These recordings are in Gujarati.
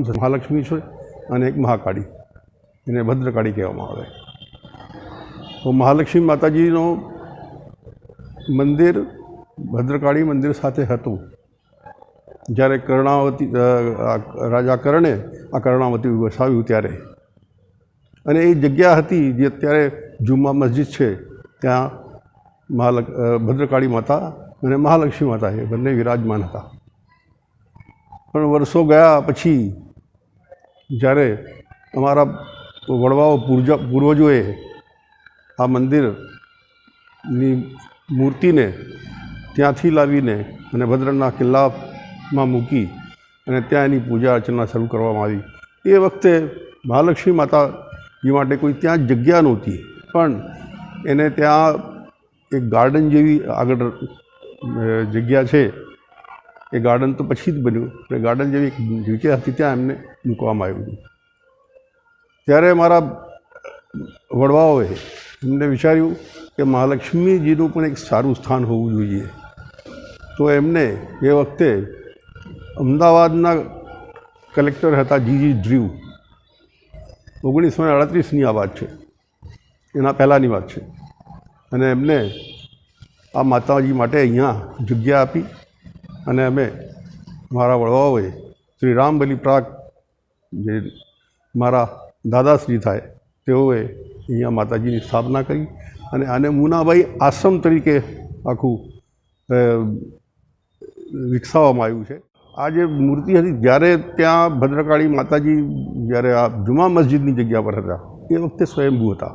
મહાલક્ષ્મી છે અને એક મહાકાળી, એને ભદ્રકાળી કહેવામાં આવે. તો મહાલક્ષ્મી માતાજીનો મંદિર ભદ્રકાળી મંદિર સાથે હતું. જ્યારે કર્ણાવતી રાજા કર્ણે આ કર્ણાવતી વસાવ્યું ત્યારે, અને એ જગ્યા હતી જે અત્યારે જુમ્મા મસ્જિદ છે, ત્યાં ભદ્રકાળી માતા અને મહાલક્ષ્મી માતા એ બંને વિરાજમાન હતા. પણ વર્ષો ગયા પછી જ્યારે અમારા વડવાઓ પૂર્વજોએ આ મંદિરની મૂર્તિને ત્યાંથી લાવીને અને ભદ્રના કિલ્લામાં મૂકી અને ત્યાં એની પૂજા અર્ચના શરૂ કરવામાં આવી. એ વખતે મહાલક્ષ્મી માતાજી માટે કોઈ ત્યાં જગ્યા નહોતી, પણ એને ત્યાં એક ગાર્ડન જેવી આગળ જગ્યા છે. એ ગાર્ડન તો પછી જ બન્યું, એટલે ગાર્ડન જેવી એક જગ્યા હતી, ત્યાં એમને મૂકવામાં આવ્યું. ત્યારે મારા વડવાઓએ એમને વિચાર્યું કે મહાલક્ષ્મીજીનું પણ એક સારું સ્થાન હોવું જોઈએ. તો એમને એ વખતે અમદાવાદના કલેક્ટર હતા જીજી ડ્રીવ, 1938ની આ વાત છે, એના પહેલાંની વાત છે. અને એમને આ માતાજી માટે અહીંયા જગ્યા આપી અને અમે મારા વડવાઓએ શ્રી રામ બલી પ્રાગ, જે મારા દાદાશ્રી થાય, તેઓએ અહીંયા માતાજીની સ્થાપના કરી અને આને મુનાભાઈ આશ્રમ તરીકે આખું વિકસાવવામાં આવ્યું છે. આ જે મૂર્તિ હતી, જ્યારે ત્યાં ભદ્રકાળી માતાજી જ્યારે આ જુમા મસ્જિદની જગ્યા પર હતા, એ વખતે સ્વયંભૂ હતા.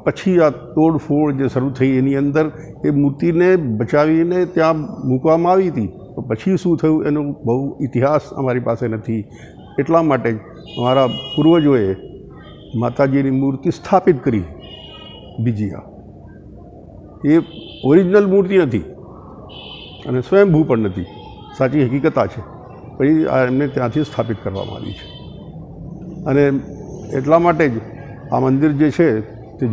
પછી આ તોડફોડ જે શરૂ થઈ, એની અંદર એ મૂર્તિને બચાવીને ત્યાં મૂકવામાં આવી હતી. તો પછી શું થયું એનો બહુ ઇતિહાસ અમારી પાસે નથી. એટલા માટે અમારા પૂર્વજોએ માતાજીની મૂર્તિ સ્થાપિત કરી. બીજી એ ઓરિજિનલ મૂર્તિ નથી અને સ્વયંભૂ પણ નથી, સાચી હકીકત આ છે. પછી આ એમને ત્યાંથી સ્થાપિત કરવામાં આવી છે. અને એટલા માટે જ આ મંદિર જે છે તે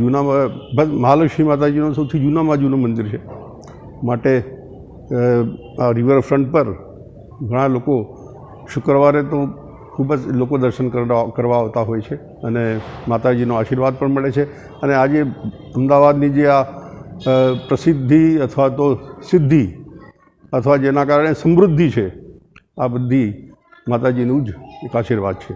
મહાલક્ષ્મી માતાજીનું સૌથી જૂનામાં જૂનું મંદિર છે. માટે આ રિવરફ્રન્ટ પર ઘણા લોકો શુક્રવારે તો ખૂબ જ લોકો દર્શન કરવા આવતા હોય છે અને માતાજીનો આશીર્વાદ પણ મળે છે. અને આજે અમદાવાદની જે આ પ્રસિદ્ધિ અથવા તો સિદ્ધિ અથવા જેના કારણે સમૃદ્ધિ છે, આ બધી માતાજીનું જ એક આશીર્વાદ છે.